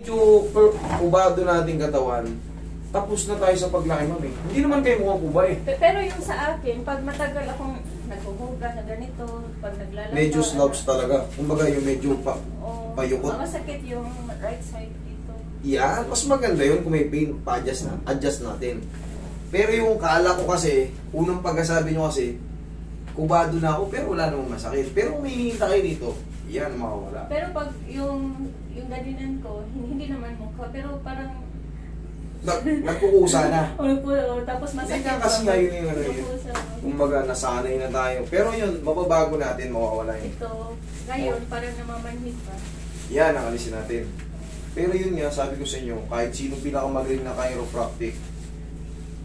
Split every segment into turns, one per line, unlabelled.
Medyo kubado nating katawan, tapos na tayo sa paglaki, ma'am eh. Hindi naman kayo mukhang kuba eh.
Pero yung sa akin, pag matagal akong naghuhugas na ganito, pag naglalaba...
Medyo slouch talaga. Kumbaga yung medyo payukot.
Masakit yung right side dito.
Yan, mas maganda yun kung may pain, adjust natin. Pero yung kala ko kasi, unang pagkasabi nyo kasi, kubado na ako pero wala namang masakit. Pero kung may hinihita kayo dito, yan, makawala.
Pero pag yung ganinan ko, hindi naman mukha, pero parang...
Nagkukusa na.
Tapos masakit.
Hindi kasi nga yun yung ano yun. Kumbaga, nasanay na tayo. Pero yun, mababago natin, mawawala yun.
Ito, ngayon, parang namamanhid pa.
Yan, nakalisin natin. Pero yun nga, sabi ko sa inyo, kahit sino pinakamagaling na chiropractic,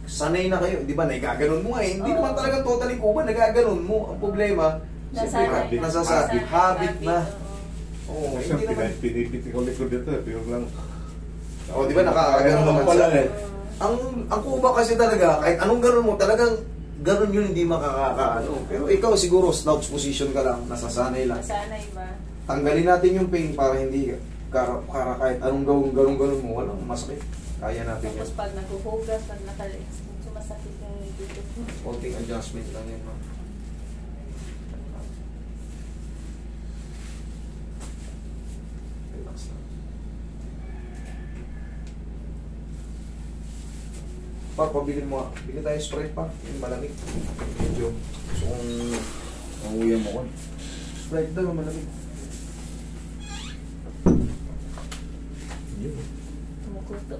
sanay na kayo. Di ba, nagaganon mo nga eh. Hindi naman talaga totally kuba, nagaganon mo. Ang problema, nasasabi. Habit na. Oo, hindi naman.
Pinipiti ko likod dito eh. Pero lang.
O, di ba, nakakaganon naman pala eh. Ang kuba kasi talaga, kahit anong ganon mo, talagang ganon yun, hindi makakakaano. Pero ikaw siguro, slouch position ka lang, nasasanay lang.
Nasanay ba?
Tanggalin natin yung pain para hindi kahit anong ganon mo, walang masakit. Kaya natin yan.
Tapos pag naghuhugas, pag sumasakit yung dito.
Konting adjustment lang yan, ma'am. Relax lang. Pabilin mo. Bili tayo Sprite pa. Yung malamig. Medyo. Gusto kong mahuyan mo ko. Sprite daw, malamig.
Tumukuto.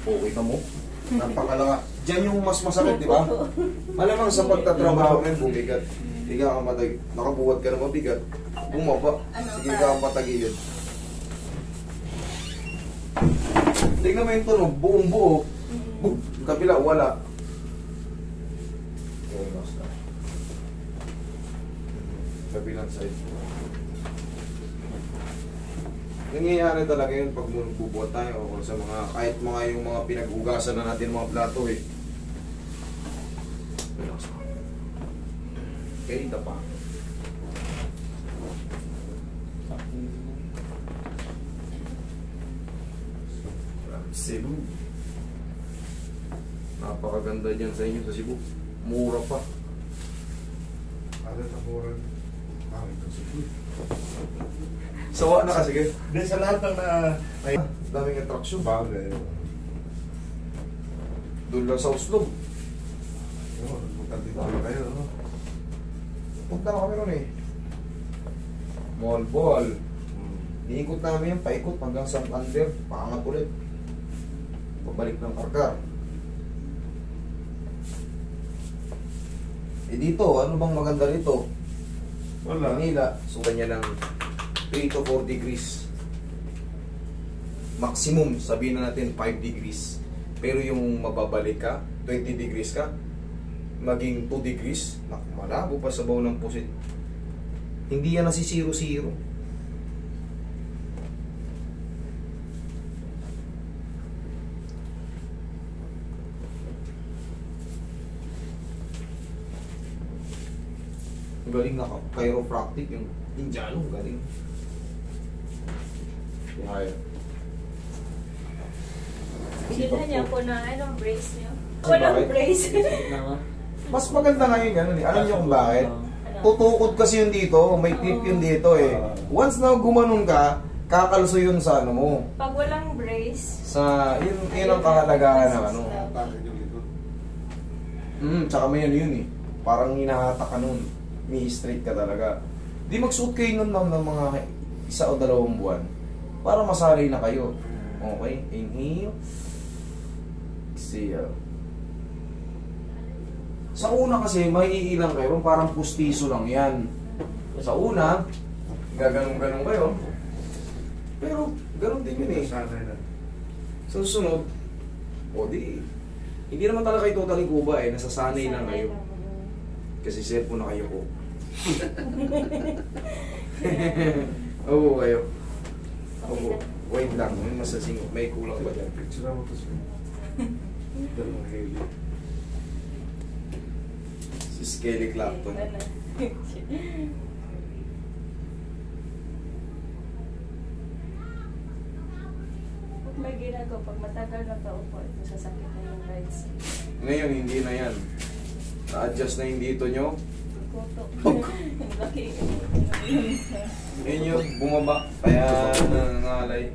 Okay ka mo. Napakalanga. Diyan yung mas masakit, di ba? Malamang sa pagtatrabaho mo yung bumigat. Hindi ka matag. Nakabuhat ka na mabigat. Bumaba. Sige ka patagilid. Tingnan mo yung tunog. Buong buo. Kabila, wala. Okay, basta. Kabilang side. Nangyayari talaga yun pag bubuhat tayo o sa mga, kahit mga yung mga pinaghugasan na natin mga plato eh. Kaya ito pa. Cebu. Napakaganda dyan sa inyo sa Cebu. Mura pa.
Ada sa mura. Ito Cebu.
Sawa na kasi kayo.
Hindi sa lahat ng
Daming attraction.
bagay.
Doon lang sa Oslo.
Magkandito na kayo.
Punta na kami ron eh. Mall ball. Iikot namin yan, paikot hanggang Santander. Paangat ulit. Pabalik ng Karkar. Eh dito, ano bang maganda dito?
Wala.
Manila, so kanya lang 3 to 4 degrees. Maximum, sabihin na natin 5 degrees. Pero yung mababalik ka, 20 degrees ka, maging 2 degrees, malabo pa sa baw ng pusit. Hindi yan nasi-zero-zero. Galing na chiropractic yung Indiano, galing. Kaya.
Bilhin niya po na brace niyo. Walang brace.
Mas maganda nga yung gano'n eh. Alam niyo kung bakit? Tutukod kasi yun dito, may tip yun dito eh. Once na gumanon ka, kakalso yun sa ano mo.
Pag walang brace,
Sa, yun ang kahalagahan ng ano. Tsaka may ano yun eh. Parang hinahatak ka nun. May straight ka talaga. Di magsuot kayo nun ng mga 1 o 2 buwan. Para masanay na kayo. Okay, inhale. Exhale. Sa una kasi, maiilang kayo, parang pustiso lang yan. Sa una, gaganong-ganong kayo. Pero, ganon din yun eh. Sa susunod, o di, hindi naman talaga kayo totally kuba eh, nasasanay lang kayo. Kasi cellphone na kayo ko. Oo kayo. Oo. Wait lang, may masasing, may kulang ba dyan?
Picture mo ito siya. Dalawang heli.
Si Skelly Clapton.
may ginagawa. Pag matagal nakaupo, ito sasakit na yung right side.
Ngayon, hindi na yan. Na-adjust na yung dito nyo.
Kuto. Laki.
Yun yung bumaba. Kaya nangangalay.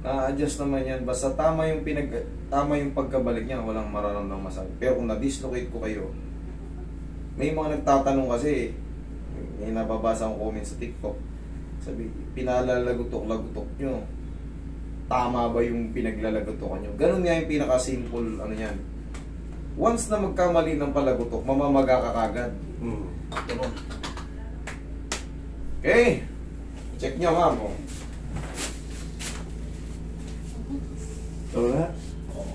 Na-adjust naman yan. Basta tama yung pagkabalik niya, walang mararamdang masakit. Pero kung na-dislocate ko kayo, may mga nagtatanong kasi, may nababasa akong comment sa TikTok. Sabi, pinalalagutok-lagutok nyo. Tama ba yung pinaglalagutokan nyo? Ganun nga yung pinaka-simple, ano yan. Once na magkamali ng palagutok, mamamaga ka kagad. Ganun. Okay. Check nyo, ma'am. Oh.
Nawala?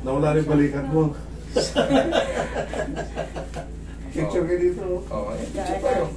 Nawala rin balikat mo. Picture ka dito.
Oh, check kayo.